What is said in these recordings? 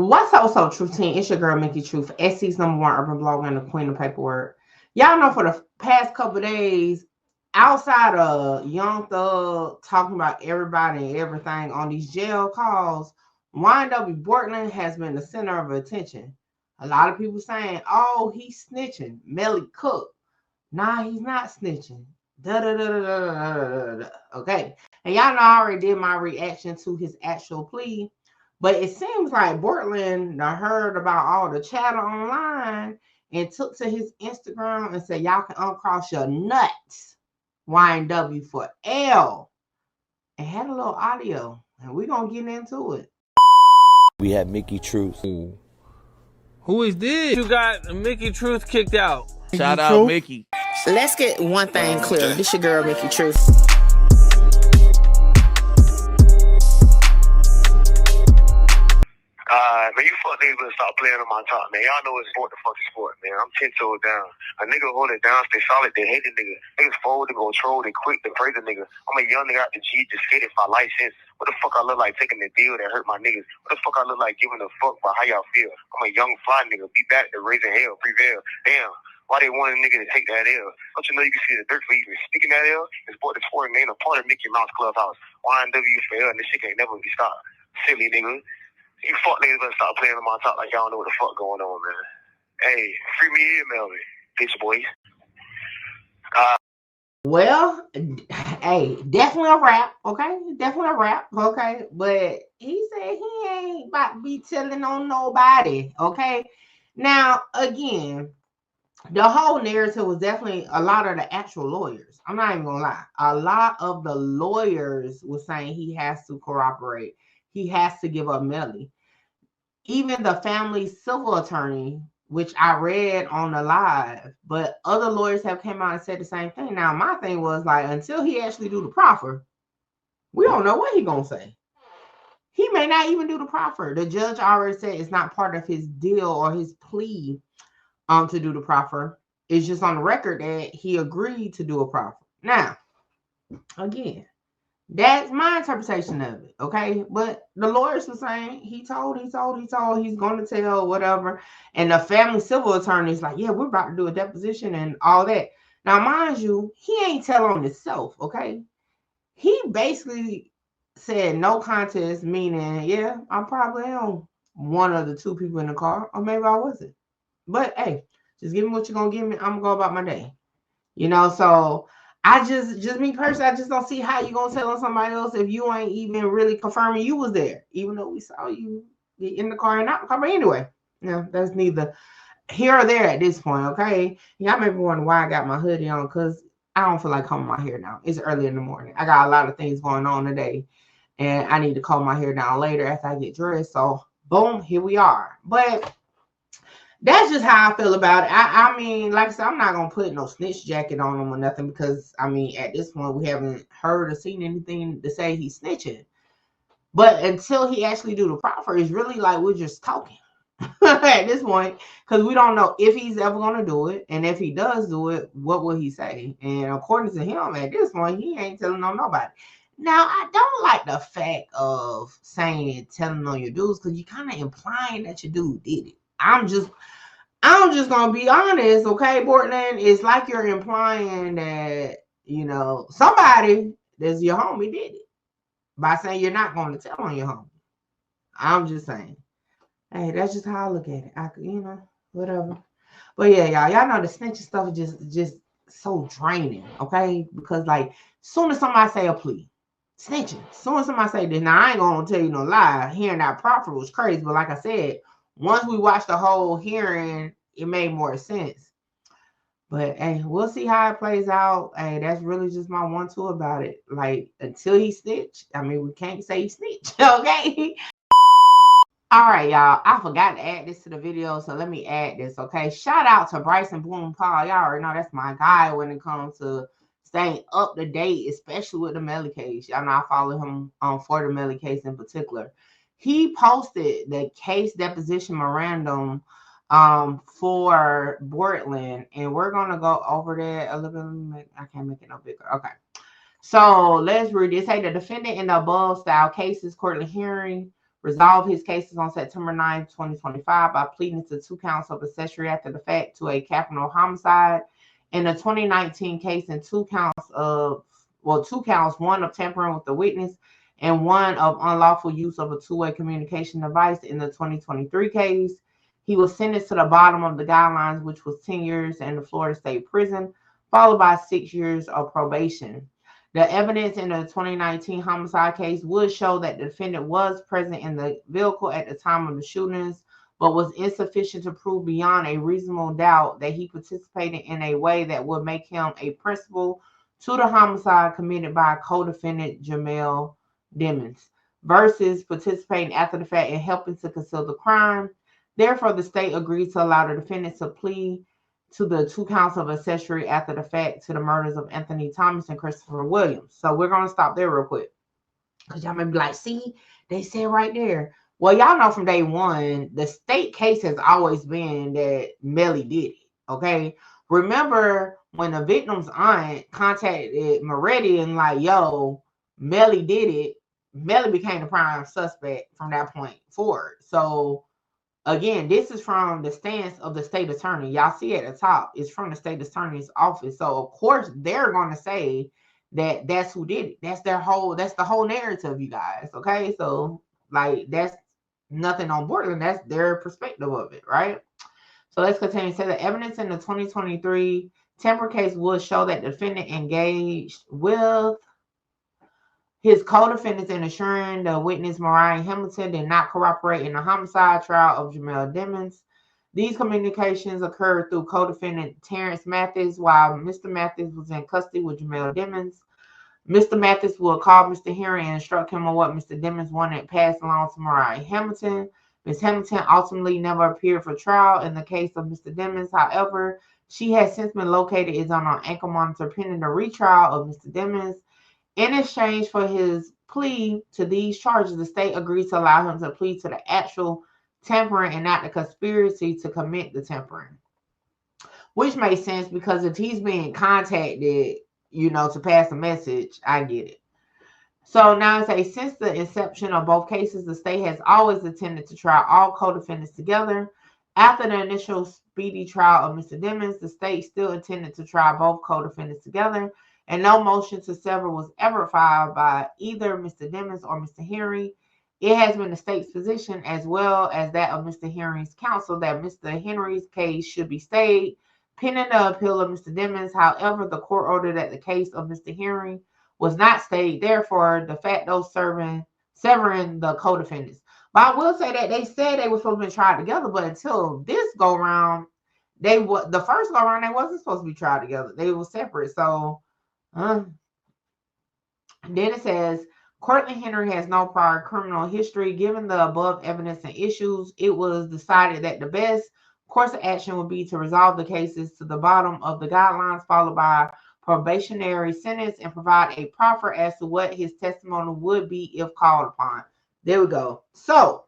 What's also Truth Team? It's your girl Mickey Truth, SC's #1 urban blogger and the queen of paperwork. Y'all know for the past couple days, outside of Young Thug talking about everybody and everything on these jail calls, YNW Bortlen has been the center of attention. A lot of people saying, "Oh, he's snitching." Melly Cook, nah, he's not snitching. Da da da da da da da. Okay, and y'all know I already did my reaction to his actual plea. But it seems like Bortland heard about all the chatter online and took to his Instagram and said, "Y'all can uncross your nuts, YNW for L," and had a little audio. And we're going to get into it. We have Mickey Truth. Who is this? You got Mickey Truth kicked out. Shout out Mickey. Let's get one thing clear. This your girl, Mickey Truth. Man, you fuck niggas better stop playing on my top, man. Y'all know it's sport the fucking sport, man. I'm 10 toes down. A nigga hold it down, stay solid, they hate the nigga. Niggas forward, they go troll, they quick, they praise the nigga. I'm a young nigga out the G, just skated for license. What the fuck I look like taking the deal that hurt my niggas? What the fuck I look like giving a fuck about how y'all feel? I'm a young fly nigga, be back to raising hell, prevail. Damn. Why they want a nigga to take that L? Don't you know you can see the dirt for even speaking that L? It's sport the sport, man. A part of Mickey Mouse Clubhouse. YNW for L, and this shit can't never be stopped. Silly nigga. You fuck niggas better stop playing on my top like y'all don't know what the fuck going on, man. Hey, free me here, Melly. Bitch boys. Well, hey, definitely a rap, okay? Definitely a rap, okay? But he said he ain't about to be telling on nobody, okay? Now, again, the whole narrative was definitely a lot of the actual lawyers. I'm not even gonna lie. A lot of the lawyers were saying he has to cooperate. He has to give up Melly. Even the family civil attorney, which I read on the live, but other lawyers have come out and said the same thing. Now, my thing was like, until he actually do the proffer, we don't know what he gonna say. He may not even do the proffer. The judge already said it's not part of his deal or his plea to do the proffer. It's just on the record that he agreed to do a proffer. Now, again, that's my interpretation of it, okay? But the lawyers were saying he's going to tell, whatever. And the family civil attorney is like, yeah, we're about to do a deposition and all that. Now, mind you, he ain't telling himself, okay? He basically said no contest, meaning, yeah, I probably am one of the two people in the car, or maybe I wasn't. But hey, just give me what you're gonna give me. I'm gonna go about my day. So I just me personally, I just don't see how you gonna tell on somebody else if you ain't even really confirming you was there, even though we saw you get in the car and not in the car. But anyway, that's neither here or there at this point, okay? Y'all may be wondering why I got my hoodie on, because I don't feel like combing my hair now. It's early in the morning. I got a lot of things going on today, and I need to comb my hair down later after I get dressed. So boom, here we are. But that's just how I feel about it. I mean, like I said, I'm not gonna put no snitch jacket on him or nothing, because I mean, at this point, we haven't heard or seen anything to say he's snitching. But until he actually do the proffer, it's really like we're just talking at this point, because we don't know if he's ever gonna do it, and if he does do it, what will he say? And according to him, at this point, he ain't telling on nobody. Now, I don't like the fact of saying telling on your dudes, because you're kind of implying that your dude did it. I'm just gonna be honest, okay, Bortland. It's like you're implying that somebody that's your homie did it by saying you're not going to tell on your homie. I'm just saying, hey, that's just how I look at it. Whatever. But yeah, y'all know the snitching stuff is just so draining, okay? Because like, soon as somebody say a plea, snitching. Soon as somebody say this, now I ain't gonna tell you no lie. Hearing that proffer was crazy, but like I said, once we watched the whole hearing, it made more sense. But hey, we'll see how it plays out. Hey, that's really just my 1-2 about it. Like, until he snitch, I mean, we can't say he snitch, okay? All right, y'all. I forgot to add this to the video, so let me add this, okay? Shout out to Bryson Bloom Paul. Y'all already know that's my guy when it comes to staying up to date, especially with the Melly case. Y'all know I follow him for the Melly case in particular. He posted the case deposition memorandum for Bortland, and we're gonna go over that a little bit. I can't make it no bigger. Okay, so let's read this. Hey, the defendant in the above style cases courtly hearing resolved his cases on September 9, 2025 by pleading to 2 counts of accessory after the fact to a capital homicide. In the 2019 case, and 2 counts, 1 of tampering with the witness and 1 of unlawful use of a two-way communication device in the 2023 case. He was sentenced to the bottom of the guidelines, which was 10 years in the Florida State Prison, followed by 6 years of probation. The evidence in the 2019 homicide case would show that the defendant was present in the vehicle at the time of the shootings, but was insufficient to prove beyond a reasonable doubt that he participated in a way that would make him a principal to the homicide committed by co-defendant Jamel Demons, versus participating after the fact and helping to conceal the crime. Therefore, the state agreed to allow the defendant to plead to the 2 counts of accessory after the fact to the murders of Anthony Thomas and Christopher Williams. So we're going to stop there real quick, because y'all may be like, see, they said right there. Well, y'all know from day one, the state case has always been that Melly did it, okay? Remember when the victim's aunt contacted Moretti and like, yo, Melly did it, Melly became the prime suspect from that point forward. So again, this is from the stance of the state attorney. Y'all see at the top, it's from the state attorney's office. So of course they're going to say that that's who did it. That's the whole narrative, you guys. Okay, so like that's nothing on Bortland. That's their perspective of it, right? So let's continue. Say the evidence in the 2023 temper case would show that the defendant engaged with his co-defendants in assuring the witness Mariah Hamilton did not cooperate in the homicide trial of Jamel Demons. These communications occurred through co-defendant Terrence Mathis while Mr. Mathis was in custody with Jamel Demons. Mr. Mathis would call Mr. Henry and instruct him on what Mr. Demons wanted passed along to Mariah Hamilton. Ms. Hamilton ultimately never appeared for trial in the case of Mr. Demons. However, she has since been located is on an ankle monitor pending the retrial of Mr. Demons. In exchange for his plea to these charges, the state agreed to allow him to plead to the actual tampering and not the conspiracy to commit the tampering. Which makes sense, because if he's being contacted, to pass a message, I get it. So now it's since the inception of both cases, the state has always intended to try all co-defendants together. After the initial speedy trial of Mr. Demons, the state still intended to try both co-defendants together, and no motion to sever was ever filed by either Mr. Demons or Mr. Henry. It has been the state's position, as well as that of Mr. Henry's counsel, that Mr. Henry's case should be stayed pending the appeal of Mr. Demons. However, the court ordered that the case of Mr. Henry was not stayed, therefore de facto severing the co-defendants. But I will say that they said they were supposed to be tried together, but until this go round, the first go round they wasn't supposed to be tried together. They were separate. So then it says, Courtland Henry has no prior criminal history. Given the above evidence and issues, it was decided that the best course of action would be to resolve the cases to the bottom of the guidelines, followed by probationary sentence, and provide a proffer as to what his testimony would be if called upon. There we go. So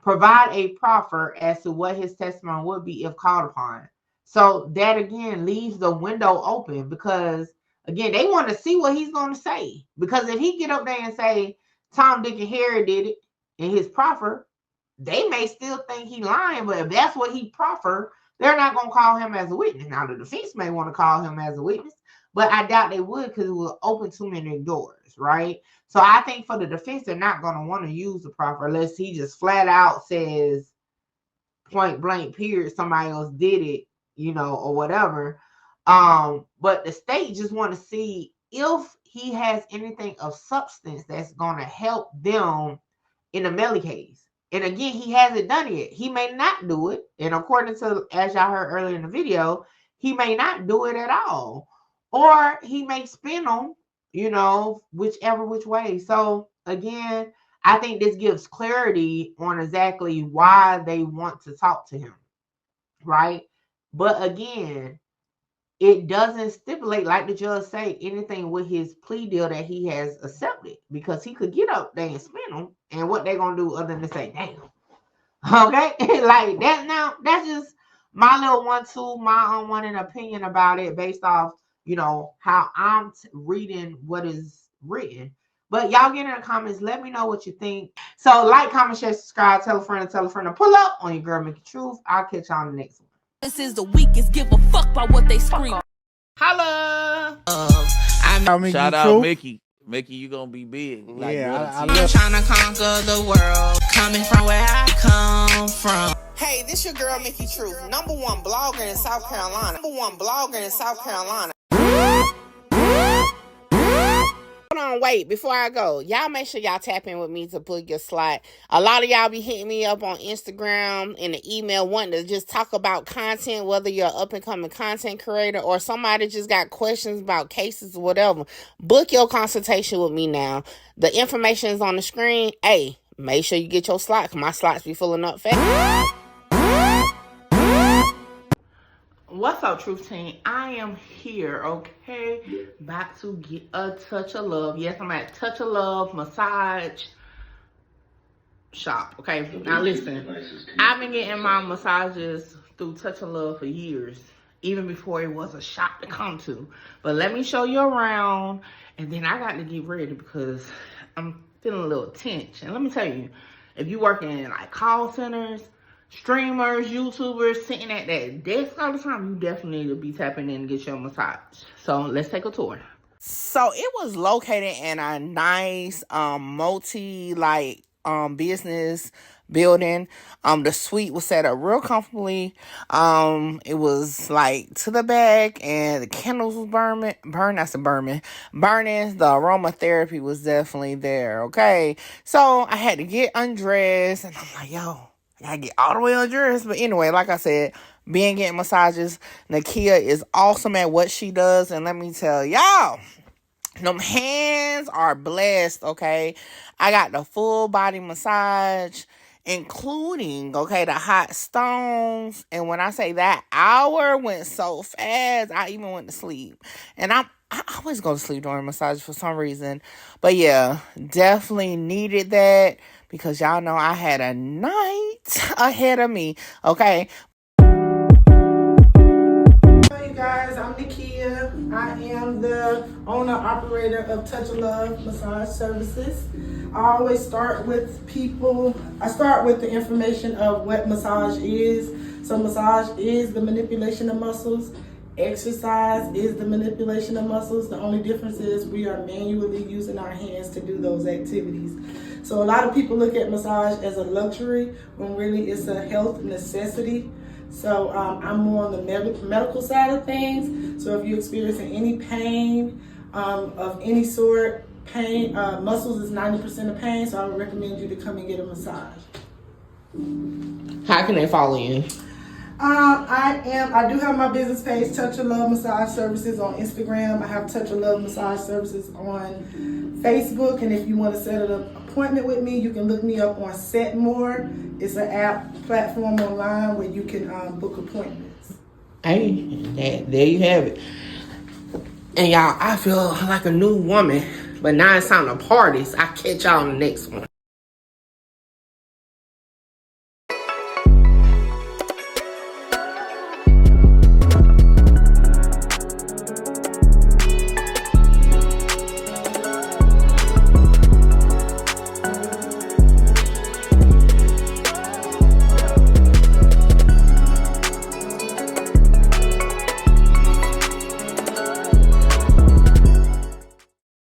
provide a proffer as to what his testimony would be if called upon. So that again leaves the window open, because again, they want to see what he's going to say. Because if he get up there and say Tom, Dick, and Harry did it in his proffer, they may still think he lying. But if that's what he proffer, they're not going to call him as a witness. Now, the defense may want to call him as a witness, but I doubt they would, because it will open too many doors, right? So I think for the defense, they're not going to want to use the proffer unless he just flat out says point blank period somebody else did it, or whatever. But the state just want to see if he has anything of substance that's going to help them in the Melly case. And again, he hasn't done it yet. He may not do it. And according to, as y'all heard earlier in the video, he may not do it at all. Or he may spin them, whichever which way. So again, I think this gives clarity on exactly why they want to talk to him, right? But again, it doesn't stipulate, like the judge say, anything with his plea deal that he has accepted, because he could get up there and spin them, and what they're going to do other than say, damn. Okay? Like that. Now, that's just my little my unwanted opinion about it based off, how I'm reading what is written. But y'all get in the comments. Let me know what you think. So like, comment, share, subscribe, tell a friend to pull up on your girl Mickey Truth. I'll catch y'all on the next one. This is the weakest. Give a fuck about what they scream. Holla. Shout out Mickey. Mickey, you gonna be big. Like I'm trying to conquer the world, coming from where I come from. Hey, this your girl Mickey Truth, #1 blogger in South Carolina. Hold on, wait, before I go, y'all make sure y'all tap in with me to book your slot. A lot of y'all be hitting me up on Instagram and the email wanting to just talk about content, whether you're an up-and-coming content creator or somebody just got questions about cases or whatever. Book your consultation with me now. The information is on the screen. Hey, make sure you get your slot, because my slots be filling up fast. What's up, Truth Team? I am here, okay? About to get a touch of love. Yes, I'm at Touch of Love Massage Shop, okay? Now listen, I've been getting my massages through Touch of Love for years, even before it was a shop to come to. But let me show you around, and then I got to get ready because I'm feeling a little tense. And let me tell you, if you work in like call centers, streamers, YouTubers, sitting at that desk all the time, you definitely need to be tapping in and get your massage. So let's take a tour. So it was located in a nice multi business building. The suite was set up real comfortably. It was like to the back, and the candles was burning. The aromatherapy was definitely there. Okay, so I had to get undressed, and I'm like, yo, I gotta get all the way undressed. But anyway, like I said, being getting massages, Nakia is awesome at what she does, and let me tell y'all, them hands are blessed, okay? I got the full body massage, including, okay, the hot stones. And when I say that hour went so fast, I even went to sleep. And I always go to sleep during massage for some reason. But yeah, definitely needed that because y'all know I had a night ahead of me, okay? Guys, I'm Nakia. I am the owner-operator of Touch of Love Massage Services. I always start with people. I start with the information of what massage is. So massage is the manipulation of muscles. Exercise is the manipulation of muscles. The only difference is we are manually using our hands to do those activities. So a lot of people look at massage as a luxury when really it's a health necessity. So I'm more on the medical side of things. So if you're experiencing any pain of any sort, muscles is 90% of pain, so I would recommend you to come and get a massage. How can they follow you? I do have my business page, Touch of Love Massage Services, on Instagram. I have Touch of Love Massage Services on Facebook, and if you want to set an appointment with me, you can look me up on Setmore. It's an app platform online where you can book appointments. Hey, there you have it. And y'all, I feel like a new woman, but now it's time to party. So I'll catch y'all on the next one.